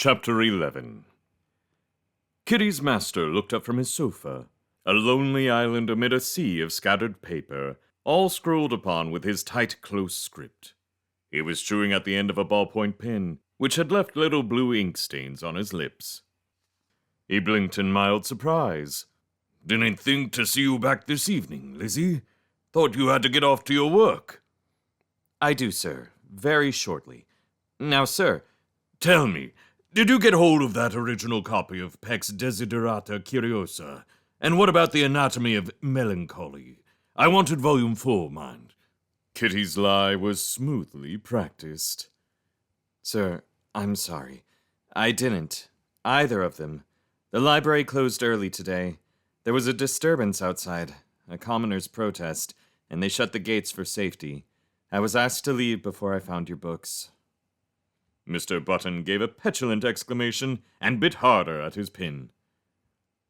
Chapter 11. Kitty's master looked up from his sofa, a lonely island amid a sea of scattered paper, all scrawled upon with his tight, close script. He was chewing at the end of a ballpoint pen, which had left little blue ink stains on his lips. He blinked in mild surprise. "Didn't think to see you back this evening, Lizzie. Thought you had to get off to your work." "I do, sir. Very shortly. Now, sir..." "Tell me, did you get hold of that original copy of Peck's Desiderata Curiosa? And what about the Anatomy of Melancholy? I wanted Volume 4, mind." Kitty's lie was smoothly practiced. "Sir, I'm sorry. I didn't. Either of them. The library closed early today. There was a disturbance outside, a commoner's protest, and they shut the gates for safety. I was asked to leave before I found your books." Mr. Button gave a petulant exclamation and bit harder at his pen.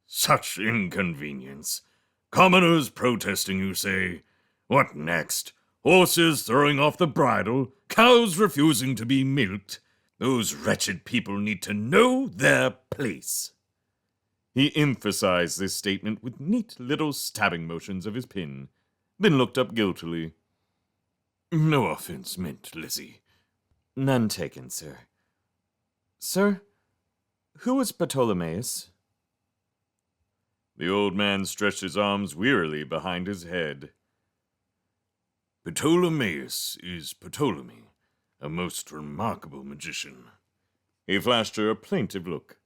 "Such inconvenience. Commoners protesting, you say? What next? Horses throwing off the bridle? Cows refusing to be milked? Those wretched people need to know their place." He emphasized this statement with neat little stabbing motions of his pen, then looked up guiltily. "No offense meant, Lizzie." "None taken, sir. Sir, who was Ptolemaeus?" The old man stretched his arms wearily behind his head. "Ptolemaeus is Ptolemy, a most remarkable magician." He flashed her a plaintive look.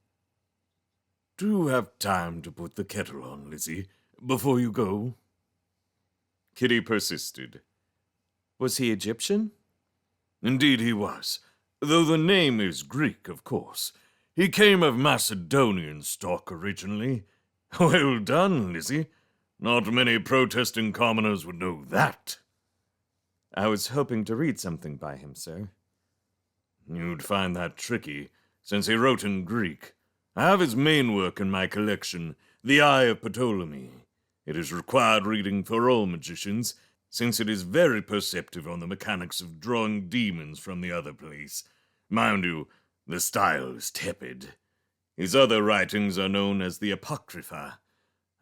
"Do you have time to put the kettle on, Lizzie, before you go?" Kitty persisted. "Was he Egyptian?" "Indeed he was, though the name is Greek, of course. He came of Macedonian stock originally. Well done, Lizzie. Not many protesting commoners would know that." "I was hoping to read something by him, sir." "You'd find that tricky, since he wrote in Greek. I have his main work in my collection, The Eye of Ptolemy. It is required reading for all magicians, since it is very perceptive on the mechanics of drawing demons from the other place. Mind you, the style is tepid. His other writings are known as the Apocrypha.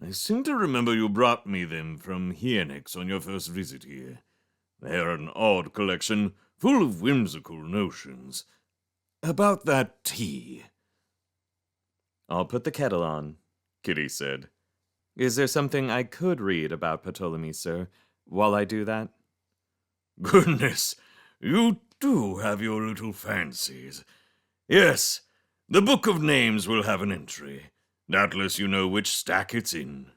I seem to remember you brought me them from Hienix on your first visit here. They are an odd collection, full of whimsical notions. About that tea." "I'll put the kettle on," Kitty said. "Is there something I could read about Ptolemy, sir, while I do that?" "Goodness, you do have your little fancies. Yes, the Book of Names will have an entry. Doubtless you know which stack it's in."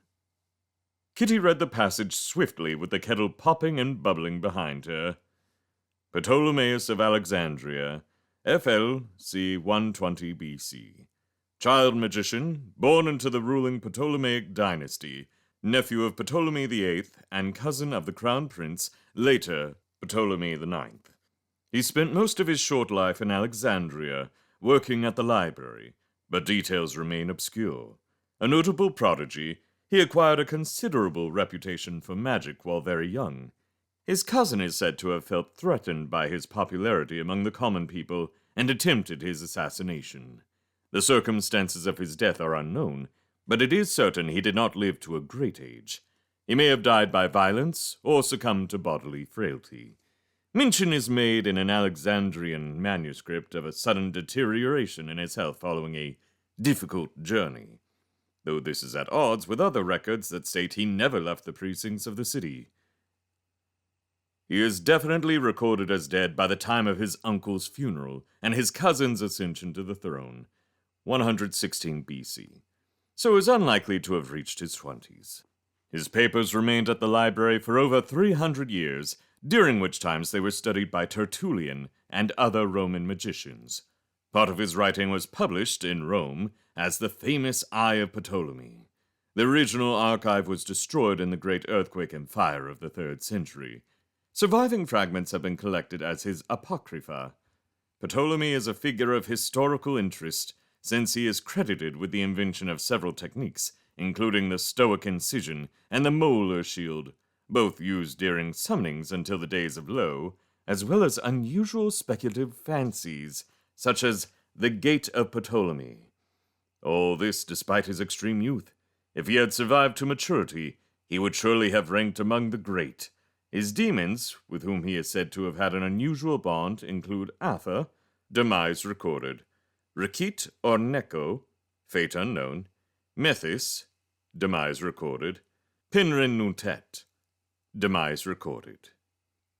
Kitty read the passage swiftly with the kettle popping and bubbling behind her. Ptolemaeus of Alexandria, FL, c. 120 BC. Child magician, born into the ruling Ptolemaic dynasty, nephew of Ptolemy VIII and cousin of the crown prince, later Ptolemy IX. He spent most of his short life in Alexandria, working at the library, but details remain obscure. A notable prodigy, he acquired a considerable reputation for magic while very young. His cousin is said to have felt threatened by his popularity among the common people and attempted his assassination. The circumstances of his death are unknown, but it is certain he did not live to a great age. He may have died by violence or succumbed to bodily frailty. Mention is made in an Alexandrian manuscript of a sudden deterioration in his health following a difficult journey, though this is at odds with other records that state he never left the precincts of the city. He is definitely recorded as dead by the time of his uncle's funeral and his cousin's ascension to the throne, 116 BC, so is unlikely to have reached his 20s. His papers remained at the library for over 300 years, during which times they were studied by Tertullian and other Roman magicians. Part of his writing was published in Rome as the famous Eye of Ptolemy. The original archive was destroyed in the great earthquake and fire of the 3rd century. Surviving fragments have been collected as his Apocrypha. Ptolemy is a figure of historical interest, since he is credited with the invention of several techniques, including the Stoic incision and the molar shield, both used during summonings until the days of Lo, as well as unusual speculative fancies, such as the Gate of Ptolemy. All this despite his extreme youth. If he had survived to maturity, he would surely have ranked among the great. His demons, with whom he is said to have had an unusual bond, include Atha, demise recorded, Rakit or Neko, fate unknown, Methys, demise recorded, Pinrin Nutet, demise recorded.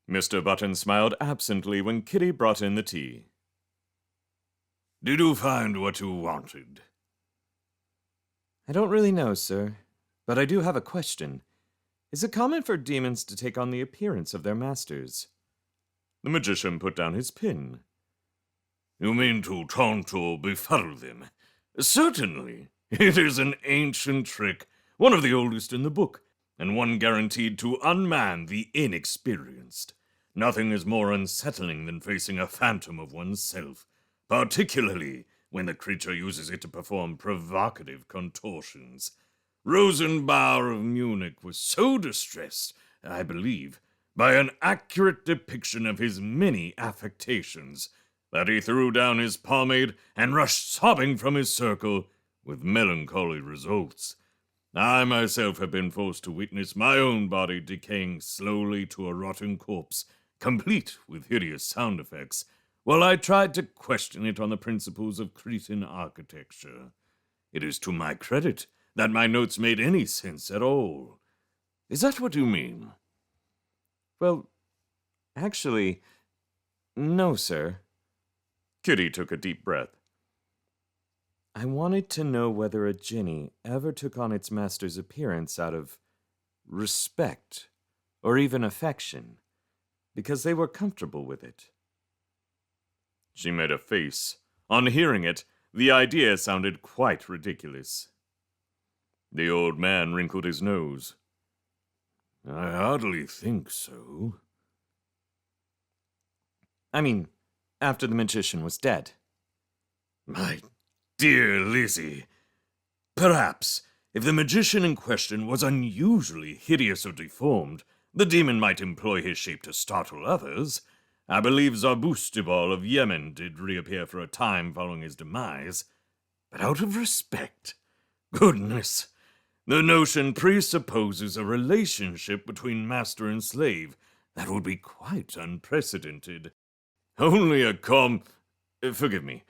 Mr. Button smiled absently when Kitty brought in the tea. Did you find what you wanted? I don't really know, sir, but I do have a question. Is it common for demons to take on the appearance of their masters? The magician put down his pin. You mean to taunt or befuddle them? Certainly. It is an ancient trick, one of the oldest in the book, and one guaranteed to unman the inexperienced. Nothing is more unsettling than facing a phantom of oneself, particularly when the creature uses it to perform provocative contortions. Rosenbauer of Munich was so distressed, I believe, by an accurate depiction of his many affectations, that he threw down his pomade and rushed sobbing from his circle, with melancholy results. I myself have been forced to witness my own body decaying slowly to a rotten corpse, complete with hideous sound effects, while I tried to question it on the principles of Cretan architecture. It is to my credit that my notes made any sense at all. Is that what you mean? Well, actually, no, sir. Kitty took a deep breath. I wanted to know whether a jinni ever took on its master's appearance out of respect or even affection, because they were comfortable with it. She made a face. On hearing it, the idea sounded quite ridiculous. The old man wrinkled his nose. I hardly think so. I mean, after the magician was dead. My dear Lizzie, perhaps, if the magician in question was unusually hideous or deformed, the demon might employ his shape to startle others. I believe Zarbustibal of Yemen did reappear for a time following his demise. But out of respect, goodness, the notion presupposes a relationship between master and slave that would be quite unprecedented. Only forgive me,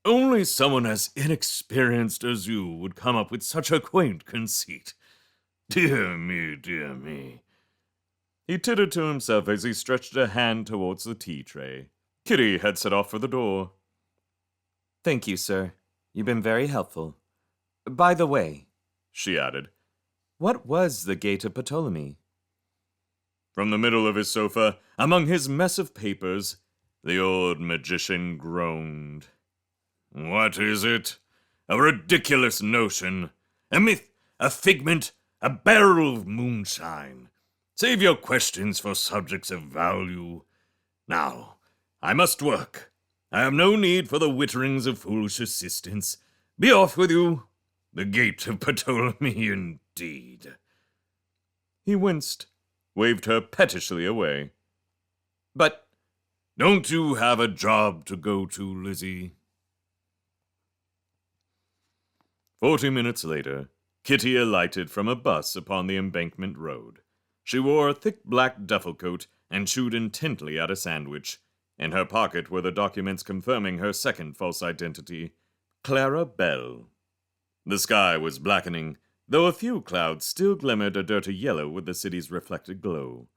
only someone as inexperienced as you would come up with such a quaint conceit. Dear me, dear me. He tittered to himself as he stretched a hand towards the tea tray. Kitty had set off for the door. Thank you, sir. You've been very helpful. By the way, she added, what was the Gate of Ptolemy? From the middle of his sofa, among his mess of papers, the old magician groaned. What is it? A ridiculous notion. A myth, a figment, a barrel of moonshine. Save your questions for subjects of value. Now, I must work. I have no need for the witterings of foolish assistants. Be off with you. The Gate of Ptolemy, indeed. He winced, waved her pettishly away. But don't you have a job to go to, Lizzie? 40 minutes later, Kitty alighted from a bus upon the embankment road. She wore a thick black duffel coat and chewed intently at a sandwich. In her pocket were the documents confirming her second false identity, Clara Bell. The sky was blackening, though a few clouds still glimmered a dirty yellow with the city's reflected glow.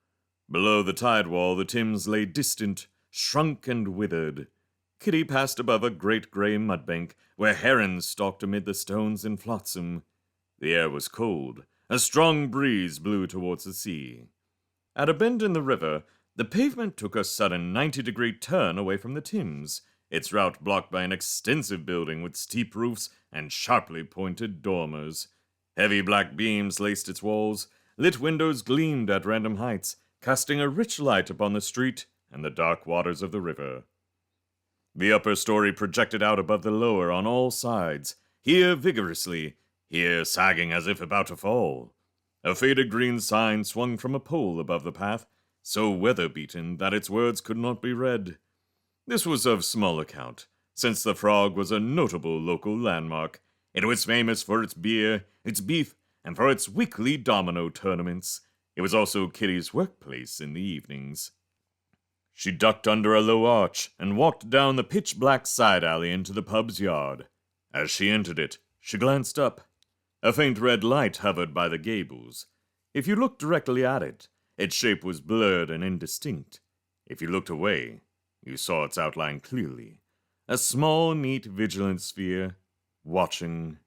Below the tide wall, the Thames lay distant, shrunk and withered. Kitty passed above a great grey mudbank, where herons stalked amid the stones and flotsam. The air was cold. A strong breeze blew towards the sea. At a bend in the river, the pavement took a sudden 90-degree turn away from the Thames, its route blocked by an extensive building with steep roofs and sharply pointed dormers. Heavy black beams laced its walls, lit windows gleamed at random heights, casting a rich light upon the street and the dark waters of the river. The upper story projected out above the lower on all sides, here vigorously, here sagging as if about to fall. A faded green sign swung from a pole above the path, so weather-beaten that its words could not be read. This was of small account. since the Frog was a notable local landmark. It was famous for its beer, its beef, and for its weekly domino tournaments. It was also Kitty's workplace in the evenings. She ducked under a low arch and walked down the pitch-black side alley into the pub's yard. As she entered it, she glanced up. A faint red light hovered by the gables. If you looked directly at it, its shape was blurred and indistinct. If you looked away, you saw its outline clearly. A small, neat, vigilant sphere, watching.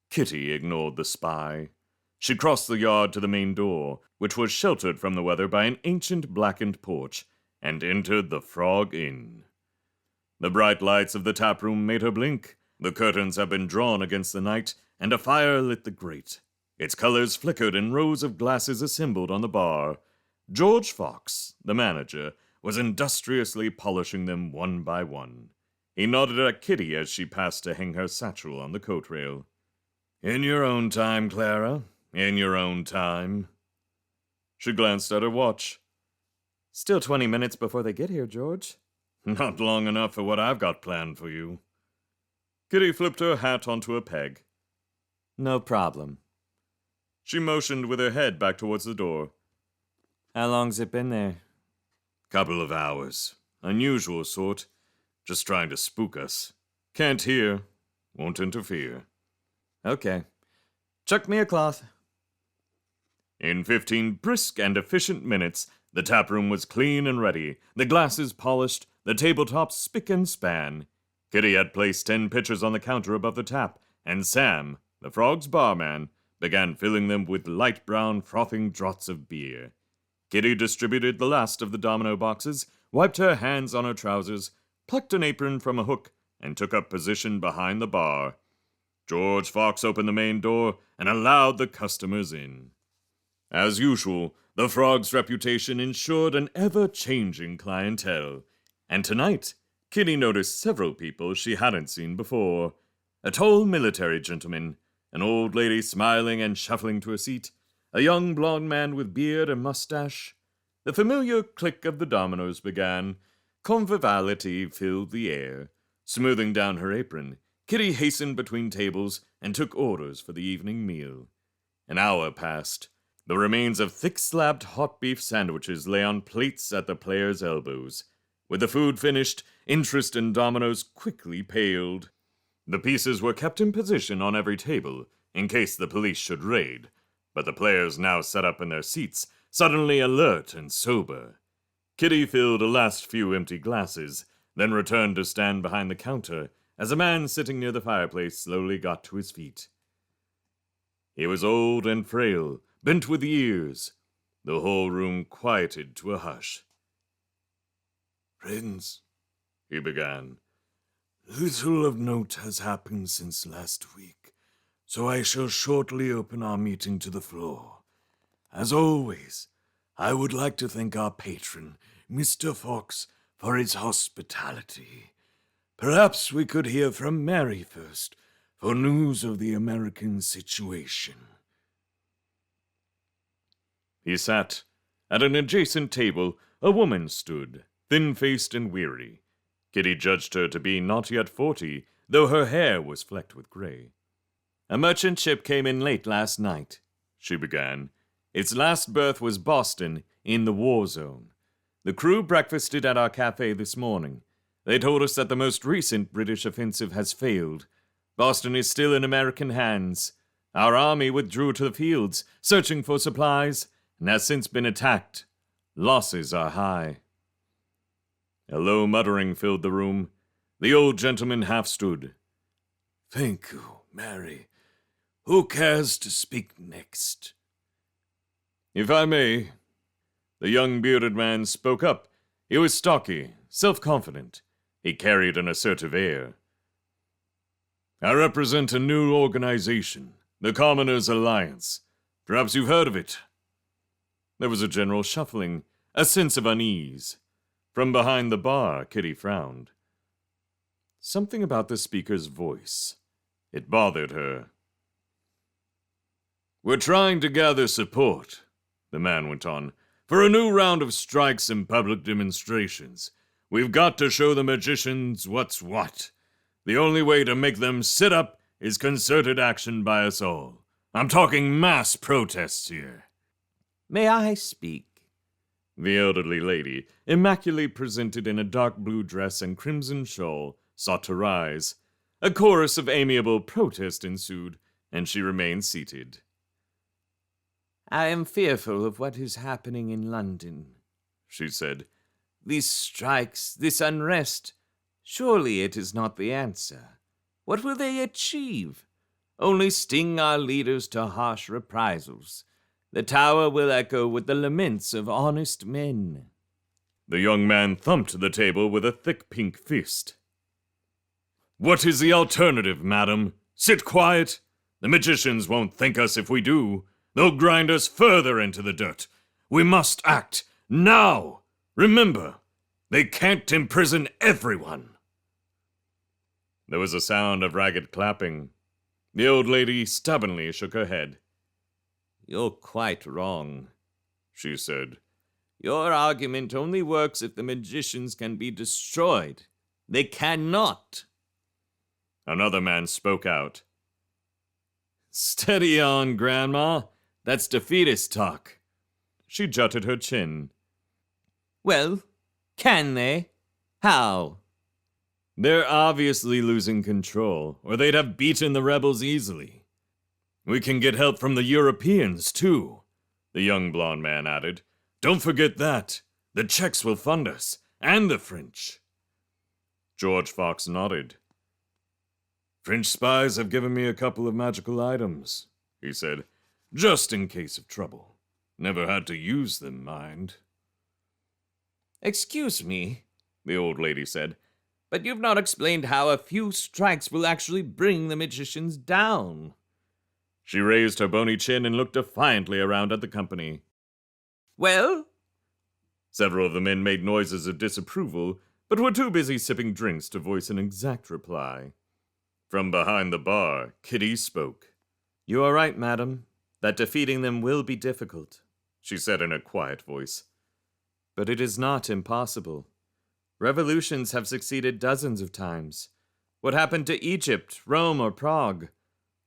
Kitty ignored the spy. She crossed the yard to the main door, which was sheltered from the weather by an ancient blackened porch, and entered the Frog Inn. The bright lights of the taproom made her blink. The curtains had been drawn against the night, and a fire lit the grate. Its colors flickered in rows of glasses assembled on the bar. George Fox, the manager, was industriously polishing them one by one. He nodded at Kitty as she passed to hang her satchel on the coat rail. "In your own time, Clara. In your own time." She glanced at her watch. Still 20 minutes before they get here, George. "Not long enough for what I've got planned for you." Kitty flipped her hat onto a peg. No problem. She motioned with her head back towards the door. How long's it been there? "Couple of hours. Unusual sort. Just trying to spook us. Can't hear. Won't interfere." Okay. Chuck me a cloth. In 15 brisk and efficient minutes, the taproom was clean and ready, the glasses polished, the tabletops spick and span. Kitty had placed 10 pitchers on the counter above the tap, and Sam, the Frog's barman, began filling them with light brown frothing draughts of beer. Kitty distributed the last of the domino boxes, wiped her hands on her trousers, plucked an apron from a hook, and took up position behind the bar. George Fox opened the main door and allowed the customers in. As usual, the Frog's reputation ensured an ever-changing clientele, and tonight, Kitty noticed several people she hadn't seen before. A tall military gentleman, an old lady smiling and shuffling to a seat, a young blond man with beard and mustache. The familiar click of the dominoes began. Conviviality filled the air. Smoothing down her apron, Kitty hastened between tables and took orders for the evening meal. An hour passed. The remains of thick-slabbed hot beef sandwiches lay on plates at the players' elbows. With the food finished, interest in dominoes quickly paled. The pieces were kept in position on every table, in case the police should raid, but the players now sat up in their seats, suddenly alert and sober. Kitty filled the last few empty glasses, then returned to stand behind the counter as a man sitting near the fireplace slowly got to his feet. He was old and frail, bent with years. The whole room quieted to a hush. "Friends," he began, "little of note has happened since last week, so I shall shortly open our meeting to the floor. As always, I would like to thank our patron, Mr. Fox, for his hospitality. Perhaps we could hear from Mary first, for news of the American situation." He sat. At an adjacent table, a woman stood, thin-faced and weary. Kitty judged her to be not yet 40, though her hair was flecked with gray. "A merchant ship came in late last night," she began. "Its last berth was Boston, in the war zone. The crew breakfasted at our cafe this morning. They told us that the most recent British offensive has failed. Boston is still in American hands. Our army withdrew to the fields, searching for supplies, and has since been attacked. Losses are high." A low muttering filled the room. The old gentleman half stood. "Thank you, Mary. Who cares to speak next?" "If I may." The young bearded man spoke up. He was stocky, self-confident. He carried an assertive air. "I represent a new organization, the Commoners' Alliance. Perhaps you've heard of it." There was a general shuffling, a sense of unease. From behind the bar, Kitty frowned. Something about the speaker's voice. It bothered her. "We're trying to gather support," the man went on, "for a new round of strikes and public demonstrations. We've got to show the magicians what's what. The only way to make them sit up is concerted action by us all. I'm talking mass protests here. May I speak? The elderly lady, immaculately presented in a dark blue dress and crimson shawl, sought to rise. A chorus of amiable protest ensued, and she remained seated. I am fearful of what is happening in London, she said. These strikes, this unrest, surely it is not the answer. What will they achieve? Only sting our leaders to harsh reprisals. The tower will echo with the laments of honest men. The young man thumped the table with a thick pink fist. What is the alternative, madam? Sit quiet. The magicians won't thank us if we do. They'll grind us further into the dirt. We must act now. Remember, they can't imprison everyone. There was a sound of ragged clapping. The old lady stubbornly shook her head. You're quite wrong, she said. Your argument only works if the magicians can be destroyed. They cannot. Another man spoke out. Steady on, Grandma. That's defeatist talk. She jutted her chin. Well, can they? How? They're obviously losing control, or they'd have beaten the rebels easily. We can get help from the Europeans, too, the young blond man added. Don't forget that. The Czechs will fund us, and the French. George Fox nodded. French spies have given me a couple of magical items, he said, just in case of trouble. Never had to use them, mind. Excuse me, the old lady said, but you've not explained how a few strikes will actually bring the magicians down. She raised her bony chin and looked defiantly around at the company. Well? Several of the men made noises of disapproval, but were too busy sipping drinks to voice an exact reply. From behind the bar, Kitty spoke. You are right, madam, that defeating them will be difficult, she said in a quiet voice. But it is not impossible. Revolutions have succeeded dozens of times. What happened to Egypt, Rome, or Prague?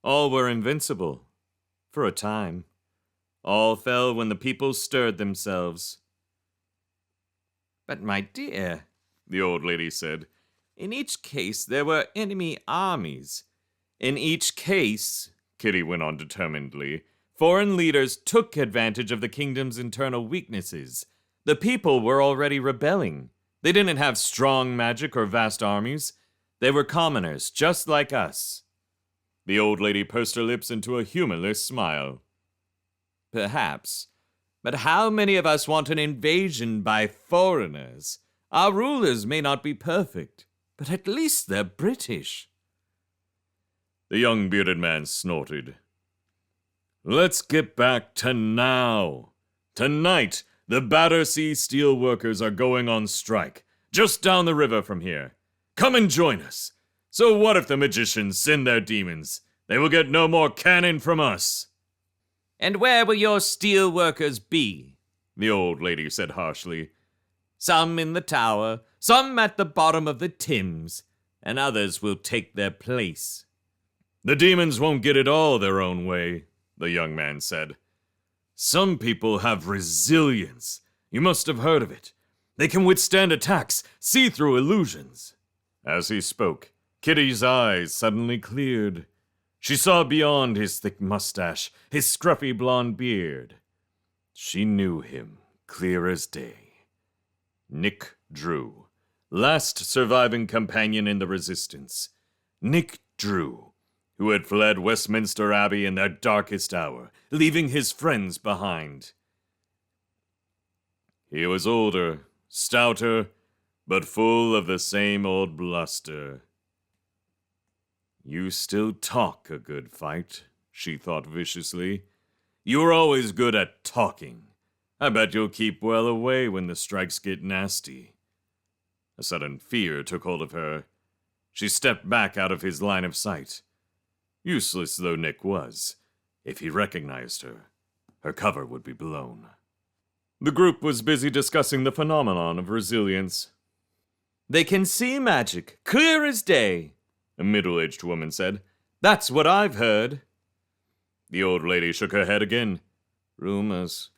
All were invincible. For a time. All fell when the people stirred themselves. But my dear, the old lady said, in each case there were enemy armies. In each case, Kitty went on determinedly, foreign leaders took advantage of the kingdom's internal weaknesses. The people were already rebelling. They didn't have strong magic or vast armies. They were commoners, just like us. The old lady pursed her lips into a humorless smile. Perhaps. But how many of us want an invasion by foreigners? Our rulers may not be perfect, but at least they're British. The young bearded man snorted. Let's get back to now. Tonight, the Battersea Steel Workers are going on strike, just down the river from here. Come and join us. So what if the magicians send their demons? They will get no more cannon from us. And where will your steel workers be? The old lady said harshly. Some in the tower, some at the bottom of the Thames, and others will take their place. The demons won't get it all their own way, the young man said. Some people have resilience. You must have heard of it. They can withstand attacks, see through illusions. As he spoke, Kitty's eyes suddenly cleared. She saw beyond his thick mustache, his scruffy blonde beard. She knew him, clear as day. Nick Drew, last surviving companion in the Resistance. Nick Drew, who had fled Westminster Abbey in their darkest hour, leaving his friends behind. He was older, stouter, but full of the same old bluster. You still talk a good fight, she thought viciously. You were always good at talking. I bet you'll keep well away when the strikes get nasty. A sudden fear took hold of her. She stepped back out of his line of sight. Useless though Nick was, if he recognized her, her cover would be blown. The group was busy discussing the phenomenon of resilience. They can see magic, clear as day, a middle-aged woman said. That's what I've heard. The old lady shook her head again. Rumors.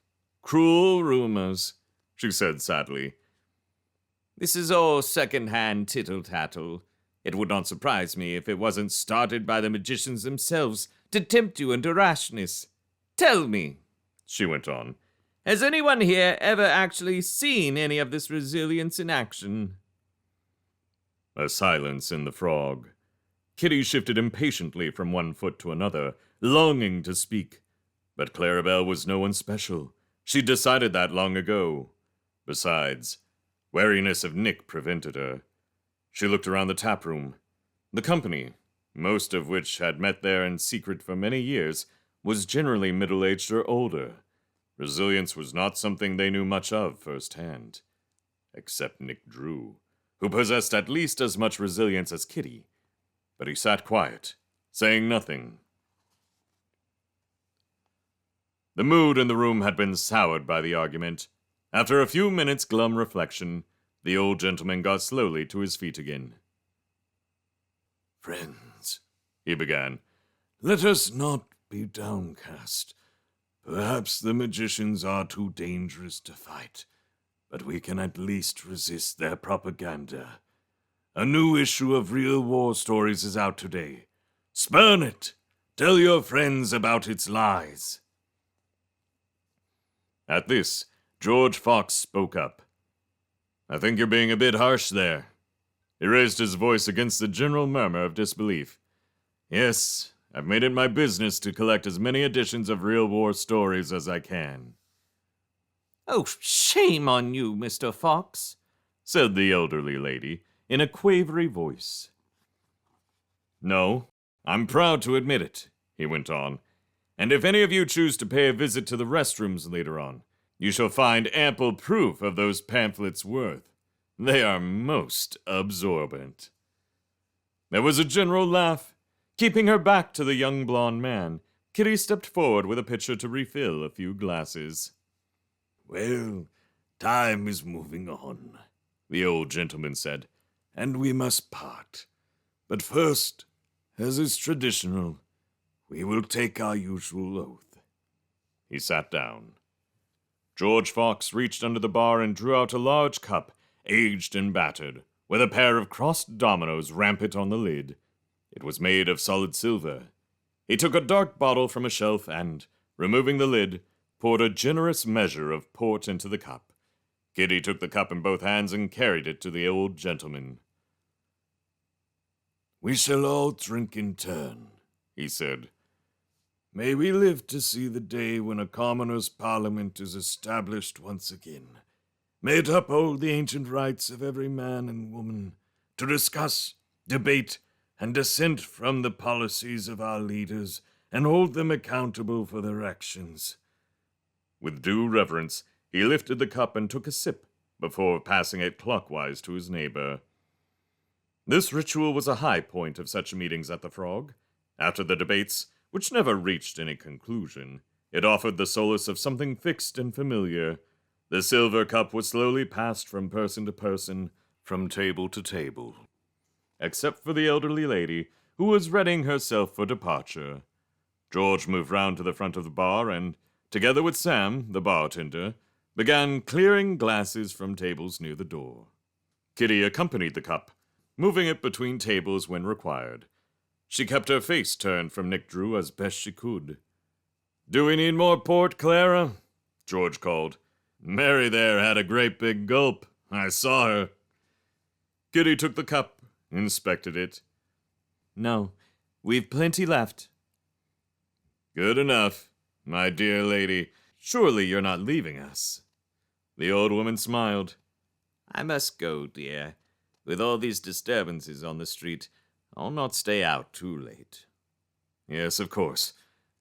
Cruel rumors, she said sadly. This is all second-hand tittle-tattle. It would not surprise me if it wasn't started by the magicians themselves to tempt you into rashness. Tell me, she went on, has anyone here ever actually seen any of this resilience in action? A silence in the frog. Kitty shifted impatiently from one foot to another, longing to speak. But Clarabelle was no one special. She'd decided that long ago. Besides, wariness of Nick prevented her. She looked around the tap room. The company, most of which had met there in secret for many years, was generally middle-aged or older. Resilience was not something they knew much of firsthand. Except Nick Drew, who possessed at least as much resilience as Kitty. But he sat quiet, saying nothing. The mood in the room had been soured by the argument. After a few minutes' glum reflection, the old gentleman got slowly to his feet again. "Friends," he began, "let us not be downcast. Perhaps the magicians are too dangerous to fight, but we can at least resist their propaganda. A new issue of Real War Stories is out today. Spurn it! Tell your friends about its lies." At this, George Fox spoke up. "I think you're being a bit harsh there." He raised his voice against the general murmur of disbelief. "Yes, I've made it my business to collect as many editions of Real War Stories as I can." "Oh, shame on you, Mr. Fox," said the elderly lady in a quavery voice. "No, I'm proud to admit it," he went on. "And if any of you choose to pay a visit to the restrooms later on, you shall find ample proof of those pamphlets' worth. They are most absorbent." There was a general laugh. Keeping her back to the young blonde man, Kitty stepped forward with a pitcher to refill a few glasses. "Well, time is moving on," the old gentleman said, "and we must part. But first, as is traditional, we will take our usual oath." He sat down. George Fox reached under the bar and drew out a large cup, aged and battered, with a pair of crossed dominoes rampant on the lid. It was made of solid silver. He took a dark bottle from a shelf and, removing the lid, poured a generous measure of port into the cup. Kitty took the cup in both hands and carried it to the old gentleman. "We shall all drink in turn," he said. "May we live to see the day when a commoners' parliament is established once again. May it uphold the ancient rights of every man and woman to discuss, debate, and dissent from the policies of our leaders and hold them accountable for their actions." With due reverence, he lifted the cup and took a sip before passing it clockwise to his neighbor. This ritual was a high point of such meetings at the Frog. After the debates, which never reached any conclusion, it offered the solace of something fixed and familiar. The silver cup was slowly passed from person to person, from table to table. Except for the elderly lady, who was readying herself for departure. George moved round to the front of the bar and, together with Sam, the bartender, began clearing glasses from tables near the door. Kitty accompanied the cup, moving it between tables when required. She kept her face turned from Nick Drew as best she could. "Do we need more port, Clara?" George called. "Mary there had a great big gulp. I saw her." Kitty took the cup, inspected it. "No, we've plenty left." "Good enough, my dear lady. Surely you're not leaving us?" The old woman smiled. "I must go, dear. With all these disturbances on the street, I'll not stay out too late." "Yes, of course.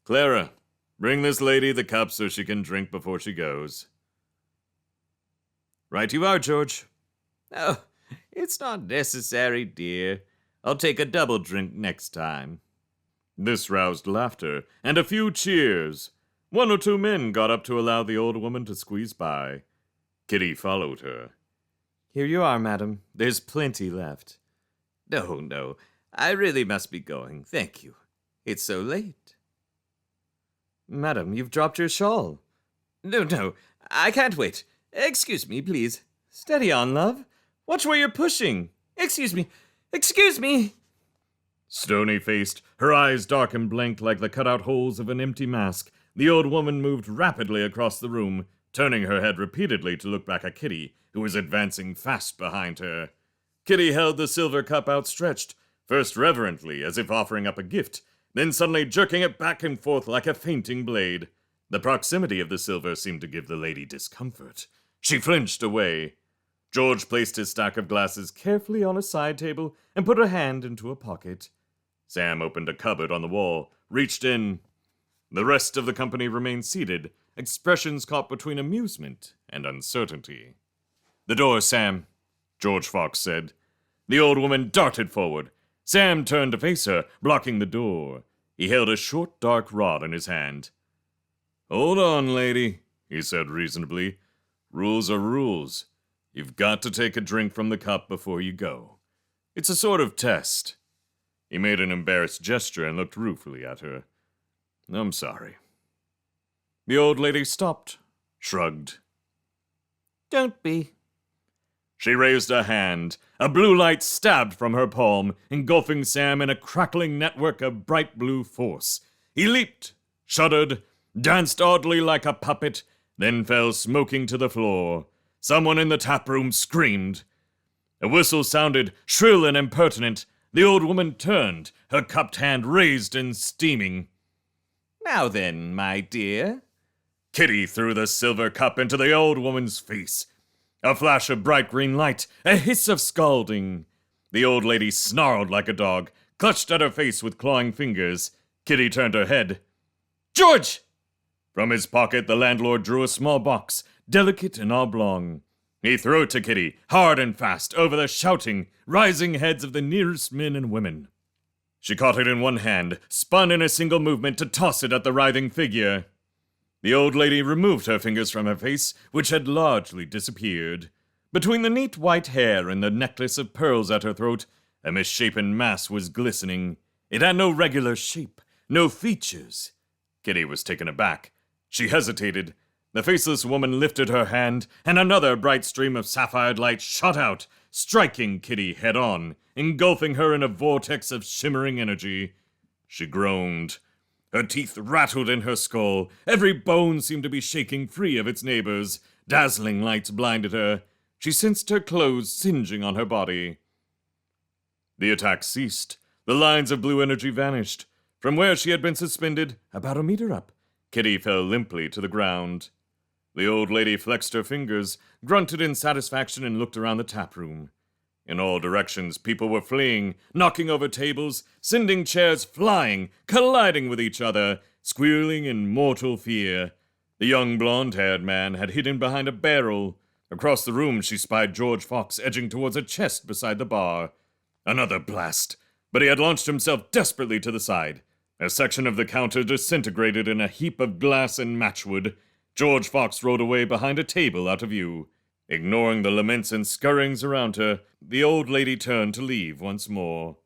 Clara, bring this lady the cup so she can drink before she goes." "Right you are, George." "Oh, it's not necessary, dear. I'll take a double drink next time." This roused laughter and a few cheers. One or two men got up to allow the old woman to squeeze by. Kitty followed her. Here you are, madam. There's plenty left. No. I really must be going. Thank you. It's so late. Madam, you've dropped your shawl. No. I can't wait. Excuse me, please. Steady on, love. Watch where you're pushing. Excuse me. Stony-faced, her eyes dark and blank like the cut-out holes of an empty mask, the old woman moved rapidly across the room, turning her head repeatedly to look back at Kitty, who was advancing fast behind her. Kitty held the silver cup outstretched, first reverently, as if offering up a gift, then suddenly jerking it back and forth like a fainting blade. The proximity of the silver seemed to give the lady discomfort. She flinched away. George placed his stack of glasses carefully on a side table and put a hand into a pocket. Sam opened a cupboard on the wall, reached in. The rest of the company remained seated, expressions caught between amusement and uncertainty. "The door, Sam," George Fox said. The old woman darted forward. Sam turned to face her, blocking the door. He held a short, dark rod in his hand. "Hold on, lady," he said reasonably. "Rules are rules. You've got to take a drink from the cup before you go. It's a sort of test." He made an embarrassed gesture and looked ruefully at her. "I'm sorry." The old lady stopped, shrugged. Don't be. She raised a hand. A blue light stabbed from her palm, engulfing Sam in a crackling network of bright blue force. He leaped, shuddered, danced oddly like a puppet, then fell smoking to the floor. Someone in the tap room screamed. A whistle sounded, shrill and impertinent. The old woman turned, her cupped hand raised and steaming. Now then, my dear. Kitty threw the silver cup into the old woman's face. A flash of bright green light, a hiss of scalding. The old lady snarled like a dog, clutched at her face with clawing fingers. Kitty turned her head. "George!" From his pocket, the landlord drew a small box, delicate and oblong. He threw it to Kitty, hard and fast, over the shouting, rising heads of the nearest men and women. She caught it in one hand, spun in a single movement to toss it at the writhing figure. The old lady removed her fingers from her face, which had largely disappeared. Between the neat white hair and the necklace of pearls at her throat, a misshapen mass was glistening. It had no regular shape, no features. Kitty was taken aback. She hesitated. The faceless woman lifted her hand, and another bright stream of sapphire light shot out, striking Kitty head-on, engulfing her in a vortex of shimmering energy. She groaned. Her teeth rattled in her skull. Every bone seemed to be shaking free of its neighbors. Dazzling lights blinded her. She sensed her clothes singeing on her body. The attack ceased. The lines of blue energy vanished. From where she had been suspended, about a meter up, Kitty fell limply to the ground. The old lady flexed her fingers, grunted in satisfaction, and looked around the tap room. In all directions, people were fleeing, knocking over tables, sending chairs flying, colliding with each other, squealing in mortal fear. The young blonde-haired man had hidden behind a barrel. Across the room, she spied George Fox edging towards a chest beside the bar. Another blast, but he had launched himself desperately to the side. A section of the counter disintegrated in a heap of glass and matchwood. George Fox rode away behind a table out of view. Ignoring the laments and scurryings around her, the old lady turned to leave once more.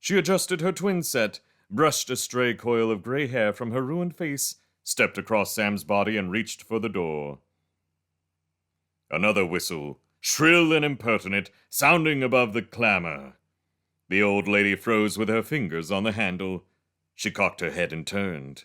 She adjusted her twin set, brushed a stray coil of gray hair from her ruined face, stepped across Sam's body, and reached for the door. Another whistle, shrill and impertinent, sounding above the clamor. The old lady froze with her fingers on the handle. She cocked her head and turned.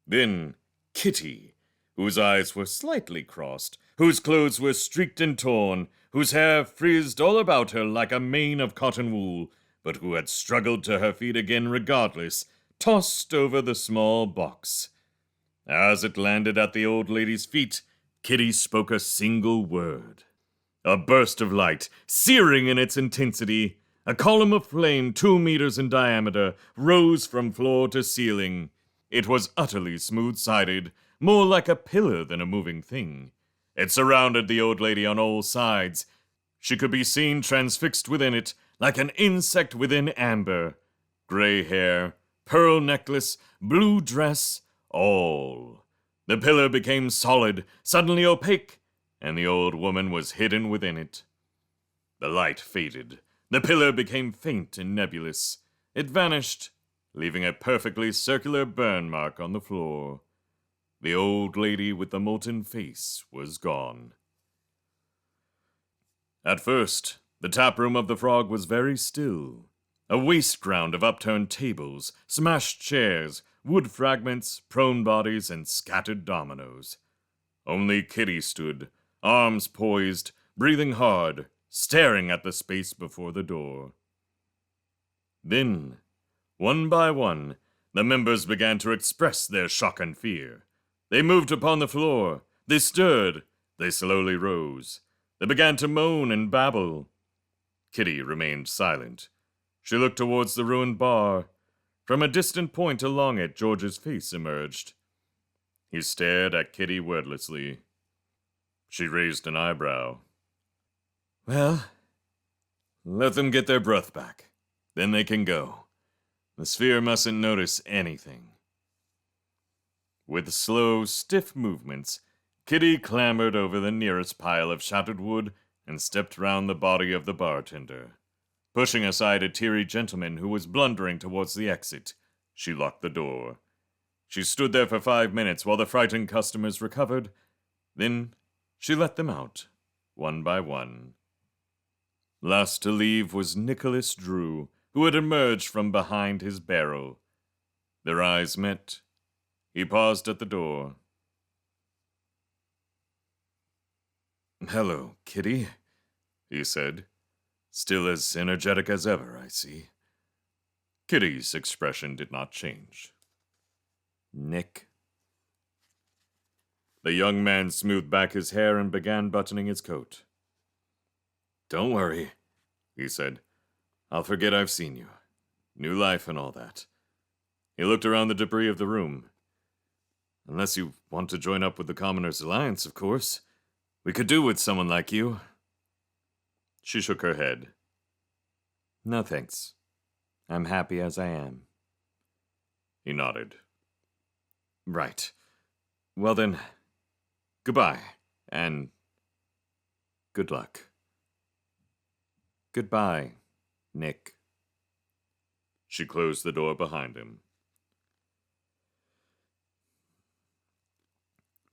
Then Kitty, whose eyes were slightly crossed, whose clothes were streaked and torn, whose hair frizzed all about her like a mane of cotton wool, but who had struggled to her feet again regardless, tossed over the small box. As it landed at the old lady's feet, Kitty spoke a single word. A burst of light, searing in its intensity, a column of flame 2 meters in diameter, rose from floor to ceiling. It was utterly smooth-sided, more like a pillar than a moving thing. It surrounded the old lady on all sides. She could be seen transfixed within it, like an insect within amber. Gray hair, pearl necklace, blue dress, all. The pillar became solid, suddenly opaque, and the old woman was hidden within it. The light faded. The pillar became faint and nebulous. It vanished, leaving a perfectly circular burn mark on the floor. The old lady with the molten face was gone. At first, the taproom of the Frog was very still. A waste ground of upturned tables, smashed chairs, wood fragments, prone bodies, and scattered dominoes. Only Kitty stood, arms poised, breathing hard, staring at the space before the door. Then, one by one, the members began to express their shock and fear. They moved upon the floor. They stirred. They slowly rose. They began to moan and babble. Kitty remained silent. She looked towards the ruined bar. From a distant point along it, George's face emerged. He stared at Kitty wordlessly. She raised an eyebrow. Well, let them get their breath back. Then they can go. The sphere mustn't notice anything. With slow, stiff movements, Kitty clambered over the nearest pile of shattered wood and stepped round the body of the bartender. Pushing aside a teary gentleman who was blundering towards the exit, she locked the door. She stood there for 5 minutes while the frightened customers recovered. Then she let them out, one by one. Last to leave was Nicholas Drew, who had emerged from behind his barrel. Their eyes met. He paused at the door. "Hello, Kitty," he said. "Still as energetic as ever, I see." Kitty's expression did not change. "Nick?" The young man smoothed back his hair and began buttoning his coat. "Don't worry," he said. "I'll forget I've seen you. New life and all that." He looked around the debris of the room. "Unless you want to join up with the Commoners' Alliance, of course. We could do with someone like you." She shook her head. "No thanks. I'm happy as I am." He nodded. "Right. Well then, goodbye, and good luck." "Goodbye, Nick." She closed the door behind him.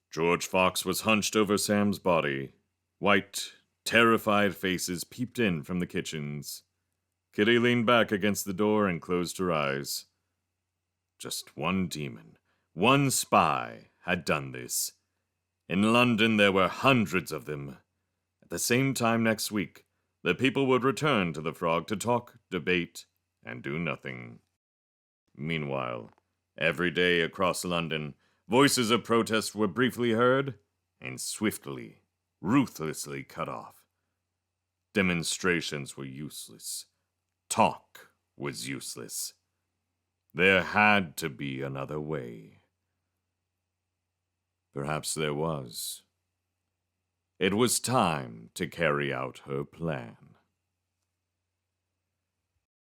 George Fox was hunched over Sam's body. White, terrified faces peeped in from the kitchens. Kitty leaned back against the door and closed her eyes. Just one demon, one spy, had done this. In London there were hundreds of them. At the same time next week, the people would return to the Frog to talk, debate, and do nothing. Meanwhile, every day across London, voices of protest were briefly heard and swiftly, ruthlessly cut off. Demonstrations were useless. Talk was useless. There had to be another way. Perhaps there was. It was time to carry out her plan.